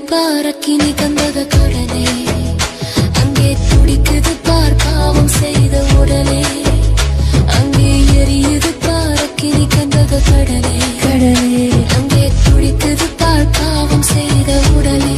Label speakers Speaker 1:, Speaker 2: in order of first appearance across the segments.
Speaker 1: பார் அக்கினி கந்தக கடலே, அங்கே துடிக்குது பார் பாவம் செய்த உடலே, அங்கே எரியுது பார் அக்கினி கந்தக கடலே, கடலே அங்கே துடிக்குது பார் பாவம் செய்த உடலே.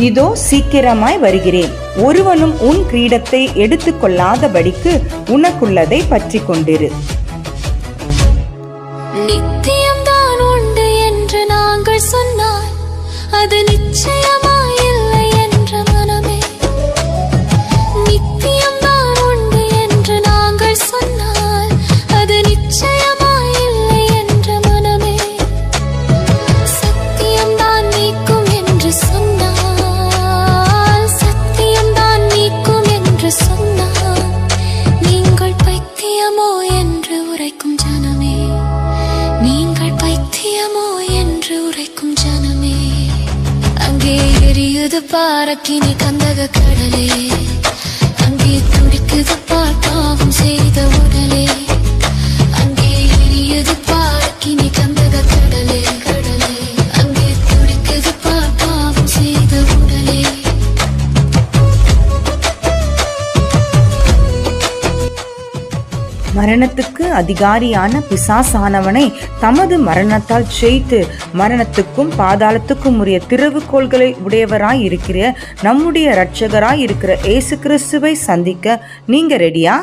Speaker 2: இதோ சீக்கிரமாய் வருகிறேன், ஒருவனும் உன் கிரீடத்தை எடுத்துக் கொள்ளாதபடிக்கு உனக்குள்ளதை பற்றி கொண்டிரு.
Speaker 1: நித்தியம்தான் உண்டு என்று நாங்கள் சொன்னால் அது நிச்சயமாயில்லை என்ற மனமே. நித்தியம்தான் உண்டு என்று நாங்கள் சொன்னால் அது நிச்சயமாயில்லை என்ற மனமே. சத்தியம்தான் நீக்கும் என்று சொன்னால், சத்தியம்தான் நீக்கும் என்று சொன்னால், நீங்கள் பைத்தியமோ என்று உரைக்கும் ஜனமே, நீங்கள் பைத்தியமோ என்று உரைக்கும் ஜனமே. அங்கே எரியுது பார் அக்கினி கந்தக கடலே, அங்கே துடிக்குது பார் பாவம் செய்த உடலே, அங்கே எரியுது பார் அக்கினி கந்தக கடலே, கடலே அங்கே துடிக்குது பார் பாவம் செய்த உடலே.
Speaker 2: மரணத்துக்கு அதிகாரியான பிசாசானவனை தமது மரணத்தால் ஜெயித்து மரணத்துக்கும் பாதாளத்துக்கும் உரிய திறவுகோள்களை உடையவராய் இருக்கிற நம்முடைய இரட்சகராய் இருக்கிற இயேசு கிறிஸ்துவை சந்திக்க நீங்க ரெடியா?